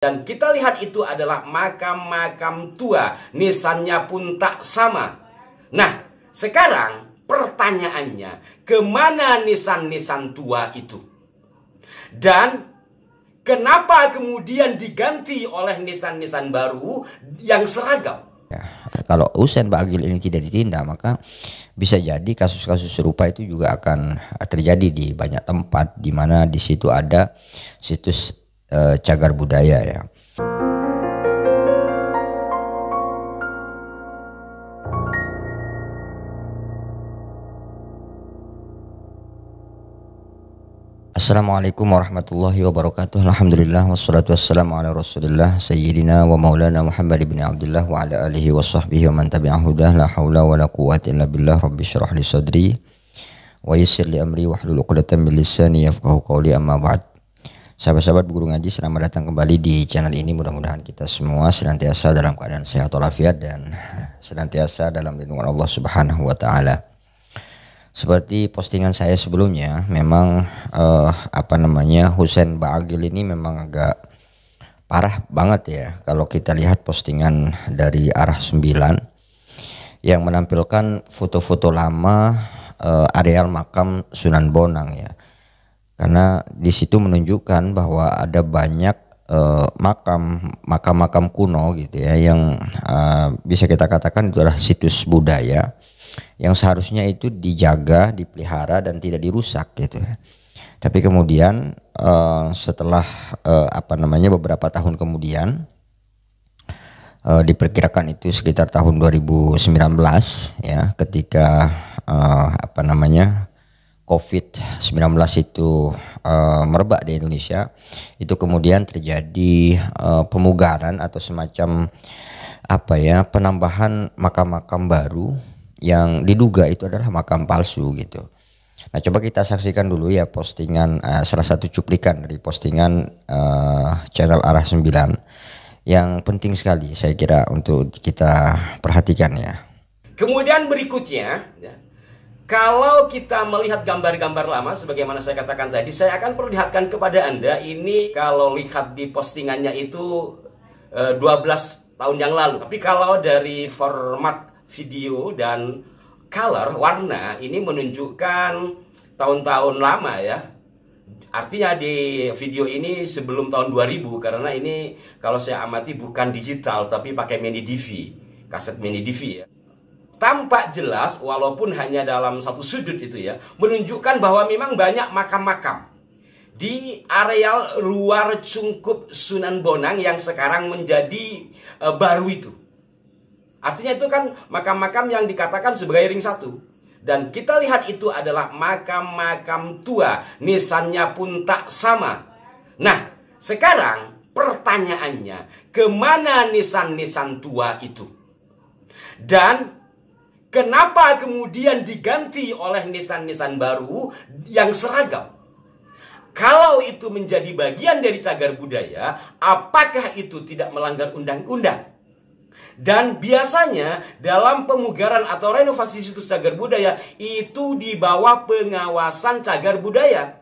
Dan kita lihat itu adalah makam-makam tua, nisannya pun tak sama. Nah, sekarang pertanyaannya, kemana nisan-nisan tua itu? Dan kenapa kemudian diganti oleh nisan-nisan baru yang seragam? Ya, kalau Husein Ba'agil ini tidak ditindak, maka bisa jadi kasus-kasus serupa itu juga akan terjadi di banyak tempat, di mana di situ ada situs cagar budaya ya. Assalamualaikum warahmatullahi wabarakatuh. Alhamdulillah wassalatu wassalamu ala Rasulillah sayyidina wa maulana Muhammad ibn Abdullah wa ala alihi wa sahbihi wa man tabi'ahu dah. La haula wa la quwwata illa billah. Rabbi syrah li sadri wa yassir li amri wahlul 'uqdatam min lisani yafqahu qawli, amma ba'd. Sahabat-sahabat guru ngaji, selamat datang kembali di channel ini. Mudah-mudahan kita semua senantiasa dalam keadaan sehat walafiat dan senantiasa dalam lindungan Allah Subhanahu wa taala. Seperti postingan saya sebelumnya, memang Husein Ba'agil ini memang agak parah banget ya. Kalau kita lihat postingan dari Arah 9 yang menampilkan foto-foto lama areal makam Sunan Bonang ya. Karena di situ menunjukkan bahwa ada banyak makam-makam kuno gitu ya, yang bisa kita katakan itu adalah situs budaya yang seharusnya itu dijaga, dipelihara dan tidak dirusak gitu. Tapi kemudian setelah beberapa tahun kemudian, diperkirakan itu sekitar tahun 2019 ya, ketika COVID-19 itu merebak di Indonesia, itu kemudian terjadi pemugaran atau semacam penambahan makam-makam baru yang diduga itu adalah makam palsu gitu. Nah, coba kita saksikan dulu ya postingan, salah satu cuplikan dari postingan channel Arah 9 yang penting sekali saya kira untuk kita perhatikan ya. Kemudian berikutnya ya, kalau kita melihat gambar-gambar lama, sebagaimana saya katakan tadi, saya akan perlihatkan kepada Anda ini kalau lihat di postingannya itu 12 tahun yang lalu. Tapi kalau dari format video dan color, warna, ini menunjukkan tahun-tahun lama ya. Artinya di video ini sebelum tahun 2000, karena ini kalau saya amati bukan digital tapi pakai mini DV, kaset mini DV ya. Tampak jelas walaupun hanya dalam satu sudut itu ya, menunjukkan bahwa memang banyak makam-makam di areal luar Cungkup Sunan Bonang yang sekarang menjadi baru itu. Artinya itu kan makam-makam yang dikatakan sebagai ring satu. Dan kita lihat itu adalah makam-makam tua, nisannya pun tak sama. Nah, sekarang pertanyaannya, kemana nisan-nisan tua itu? Dan kenapa kemudian diganti oleh nisan-nisan baru yang seragam? Kalau itu menjadi bagian dari cagar budaya, apakah itu tidak melanggar undang-undang? Dan biasanya dalam pemugaran atau renovasi situs cagar budaya itu di bawah pengawasan cagar budaya.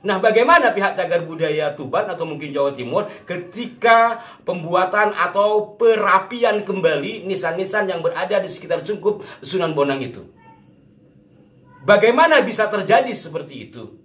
Nah, bagaimana pihak cagar budaya Tuban atau mungkin Jawa Timur ketika pembuatan atau perapian kembali nisan-nisan yang berada di sekitar Cungkup Sunan Bonang itu? Bagaimana bisa terjadi seperti itu?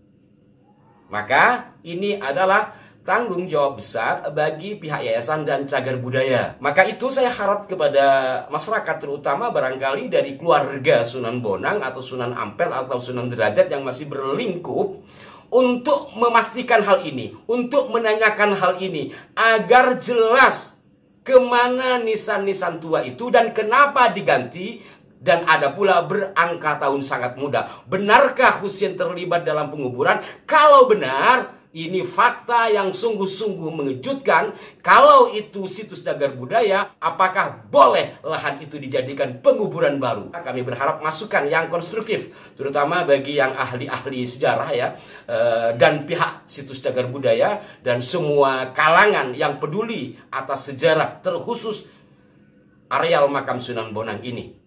Maka ini adalah tanggung jawab besar bagi pihak yayasan dan cagar budaya. Maka itu saya harap kepada masyarakat, terutama barangkali dari keluarga Sunan Bonang atau Sunan Ampel atau Sunan Derajat yang masih berlingkup, untuk memastikan hal ini, untuk menanyakan hal ini, agar jelas kemana nisan-nisan tua itu dan kenapa diganti. Dan ada pula berangka tahun sangat muda. Benarkah Husein terlibat dalam penguburan? Kalau benar, ini fakta yang sungguh-sungguh mengejutkan. Kalau itu situs cagar budaya, apakah boleh lahan itu dijadikan penguburan baru? Kami berharap masukan yang konstruktif, terutama bagi yang ahli-ahli sejarah ya, dan pihak situs cagar budaya, dan semua kalangan yang peduli atas sejarah terkhusus areal makam Sunan Bonang ini.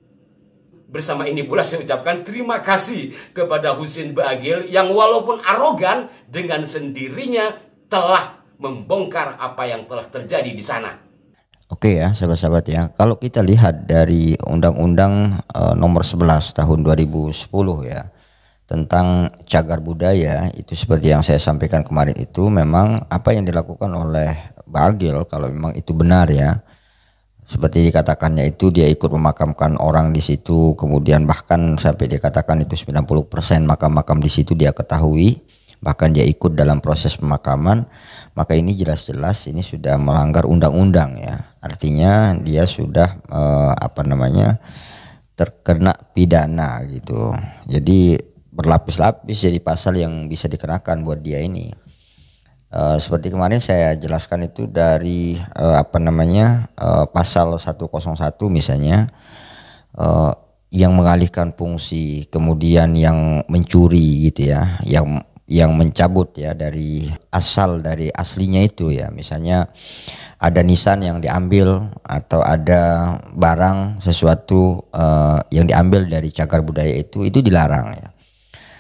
Bersama ini pula saya ucapkan terima kasih kepada Husein Ba'agil yang walaupun arogan dengan sendirinya telah membongkar apa yang telah terjadi di sana. Oke ya sahabat-sahabat ya, kalau kita lihat dari Undang-Undang nomor 11 tahun 2010 ya tentang cagar budaya, itu seperti yang saya sampaikan kemarin, itu memang apa yang dilakukan oleh Bagil kalau memang itu benar ya, seperti dikatakannya itu dia ikut memakamkan orang di situ, kemudian bahkan sampai dikatakan itu 90% makam-makam di situ dia ketahui, bahkan dia ikut dalam proses pemakaman, maka ini jelas-jelas ini sudah melanggar undang-undang ya. Artinya dia sudah terkena pidana gitu. Jadi berlapis-lapis jadi pasal yang bisa dikenakan buat dia ini. Seperti kemarin saya jelaskan itu dari pasal 101 misalnya, yang mengalihkan fungsi, kemudian yang mencuri gitu ya, yang mencabut ya dari aslinya itu ya, misalnya ada nisan yang diambil atau ada barang sesuatu yang diambil dari cagar budaya itu dilarang ya.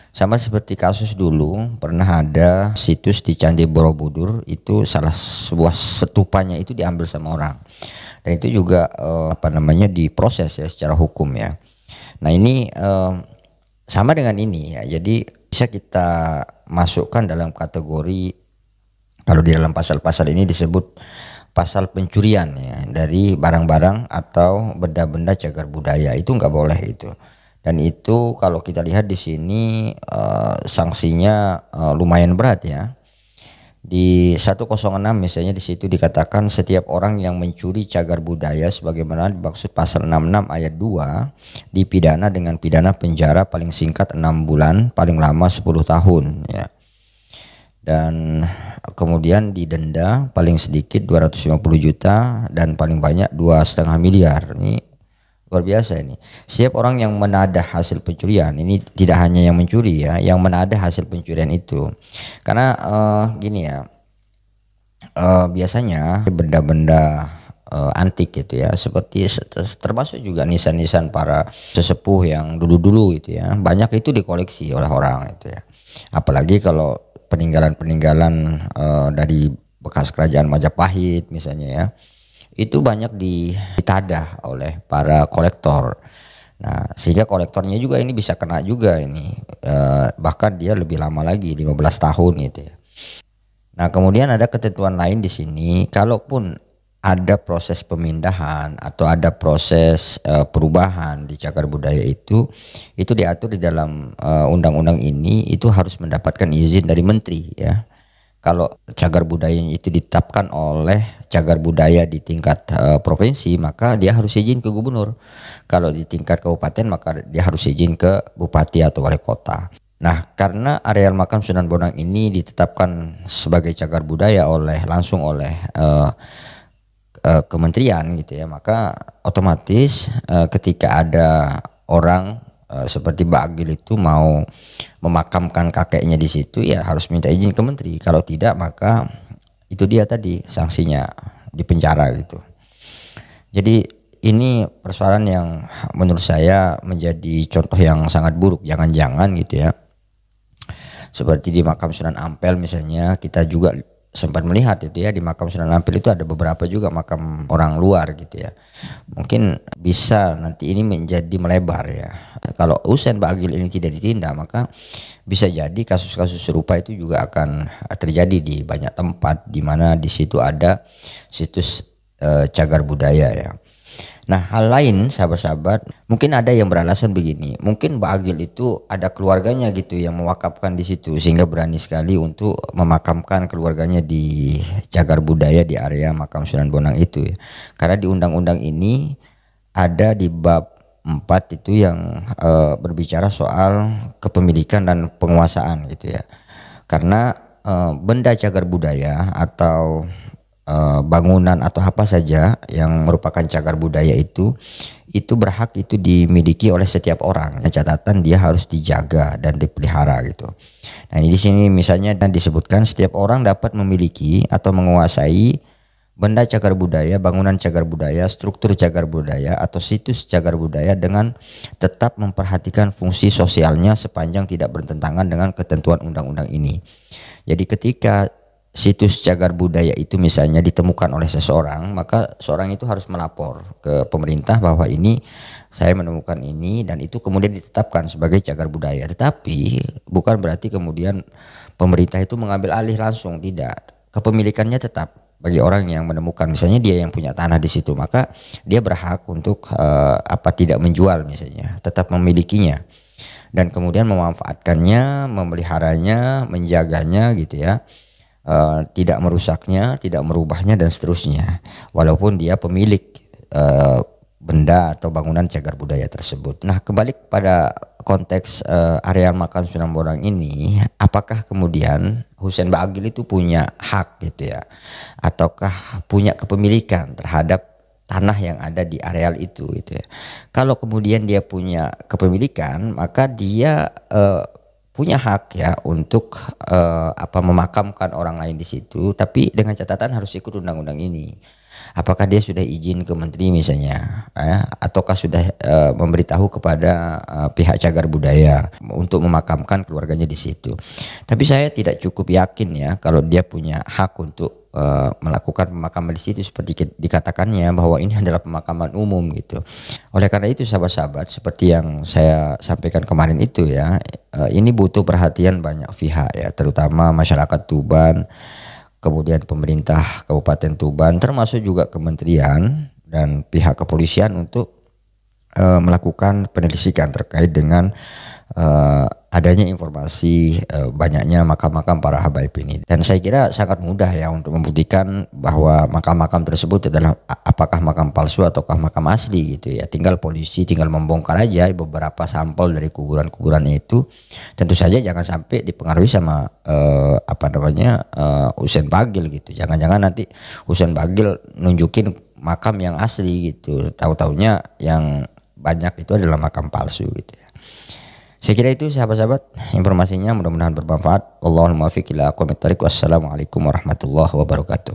Sama seperti kasus dulu pernah ada situs di Candi Borobudur, itu salah sebuah setupanya itu diambil sama orang, dan itu juga diproses ya secara hukum ya. Nah ini sama dengan ini ya, jadi bisa kita masukkan dalam kategori, kalau di dalam pasal-pasal ini disebut pasal pencurian ya dari barang-barang atau benda-benda cagar budaya, itu nggak boleh itu. Dan itu kalau kita lihat di sini sanksinya lumayan berat ya. Di 106 misalnya di situ dikatakan setiap orang yang mencuri cagar budaya sebagaimana dimaksud pasal 66 ayat 2 dipidana dengan pidana penjara paling singkat 6 bulan, paling lama 10 tahun ya. Dan kemudian didenda paling sedikit 250 juta dan paling banyak 2,5 miliar. Ini luar biasa ini. Setiap orang yang menadah hasil pencurian, ini tidak hanya yang mencuri ya, yang menadah hasil pencurian itu. Karena gini ya, biasanya benda-benda antik gitu ya, seperti termasuk juga nisan-nisan para sesepuh yang dulu-dulu gitu ya, banyak itu dikoleksi oleh orang itu ya. Apalagi kalau peninggalan-peninggalan dari bekas kerajaan Majapahit misalnya ya, itu banyak ditadah oleh para kolektor. Nah sehingga kolektornya juga ini bisa kena juga ini, bahkan dia lebih lama lagi 15 tahun gitu ya. Nah kemudian ada ketentuan lain di sini, kalaupun ada proses pemindahan atau ada proses perubahan di cagar budaya itu diatur di dalam undang-undang ini, itu harus mendapatkan izin dari menteri ya. Kalau cagar budayanya itu ditetapkan oleh cagar budaya di tingkat provinsi, maka dia harus izin ke gubernur. Kalau di tingkat kabupaten, maka dia harus izin ke bupati atau wali kota. Nah, karena areal makam Sunan Bonang ini ditetapkan sebagai cagar budaya langsung oleh kementerian gitu ya, maka otomatis ketika ada orang seperti Bagil itu mau memakamkan kakeknya di situ, ya harus minta izin ke menteri. Kalau tidak, maka itu dia tadi sanksinya dipenjara gitu. Jadi ini persoalan yang menurut saya menjadi contoh yang sangat buruk. Jangan-jangan gitu ya, seperti di makam Sunan Ampel misalnya, kita juga sempat melihat itu ya, di makam Sunan Ampel itu ada beberapa juga makam orang luar gitu ya. Mungkin bisa nanti ini menjadi melebar ya. Kalau Husein Bagil ini tidak ditindak, maka bisa jadi kasus-kasus serupa itu juga akan terjadi di banyak tempat di mana di situ ada situs cagar budaya ya. Nah hal lain sahabat-sahabat, mungkin ada yang beralasan begini, mungkin Bagil itu ada keluarganya gitu yang mewakafkan di situ sehingga berani sekali untuk memakamkan keluarganya di cagar budaya di area makam Sunan Bonang itu ya. Karena di undang-undang ini ada di bab 4 itu yang berbicara soal kepemilikan dan penguasaan gitu ya. Karena benda cagar budaya atau bangunan atau apa saja yang merupakan cagar budaya itu berhak itu dimiliki oleh setiap orang. Catatan dia harus dijaga dan dipelihara gitu. Nah ini di sini misalnya disebutkan setiap orang dapat memiliki atau menguasai benda cagar budaya, bangunan cagar budaya, struktur cagar budaya atau situs cagar budaya dengan tetap memperhatikan fungsi sosialnya sepanjang tidak bertentangan dengan ketentuan undang-undang ini. Jadi ketika situs cagar budaya itu misalnya ditemukan oleh seseorang, maka seorang itu harus melapor ke pemerintah bahwa ini saya menemukan ini, dan itu kemudian ditetapkan sebagai cagar budaya. Tetapi bukan berarti kemudian pemerintah itu mengambil alih langsung, tidak. Kepemilikannya tetap bagi orang yang menemukan, misalnya dia yang punya tanah di situ, maka dia berhak untuk tidak menjual misalnya, tetap memilikinya dan kemudian memanfaatkannya, memeliharanya, menjaganya gitu ya. Tidak merusaknya, tidak merubahnya dan seterusnya, walaupun dia pemilik benda atau bangunan cagar budaya tersebut. Nah, kembali pada konteks areal makam Sunan Bonang ini, apakah kemudian Husein Bagil itu punya hak gitu ya, ataukah punya kepemilikan terhadap tanah yang ada di areal itu gitu ya. Kalau kemudian dia punya kepemilikan, maka dia punya hak ya untuk memakamkan orang lain di situ, tapi dengan catatan harus ikut undang-undang ini. Apakah dia sudah izin ke menteri misalnya, ataukah sudah memberitahu kepada pihak cagar budaya untuk memakamkan keluarganya di situ. Tapi saya tidak cukup yakin ya kalau dia punya hak untuk melakukan pemakaman di situ seperti dikatakannya bahwa ini adalah pemakaman umum gitu. Oleh karena itu sahabat-sahabat, seperti yang saya sampaikan kemarin itu ya, ini butuh perhatian banyak pihak ya, terutama masyarakat Tuban, kemudian pemerintah Kabupaten Tuban, termasuk juga kementerian dan pihak kepolisian untuk melakukan penyelidikan terkait dengan adanya informasi banyaknya makam-makam para habaib ini. Dan saya kira sangat mudah ya untuk membuktikan bahwa makam-makam tersebut adalah apakah makam palsu ataukah makam asli gitu ya. Tinggal polisi tinggal membongkar aja beberapa sampel dari kuburan-kuburan itu. Tentu saja jangan sampai dipengaruhi sama Husein Bagil gitu. Jangan-jangan nanti Husein Bagil nunjukin makam yang asli gitu. Tahu-taunya yang banyak itu adalah makam palsu gitu ya. Saya kira itu sahabat-sahabat, informasinya mudah-mudahan bermanfaat. Wallahul muwaffiq ila aqwamit thoriq. Wassalamualaikum warahmatullahi wabarakatuh.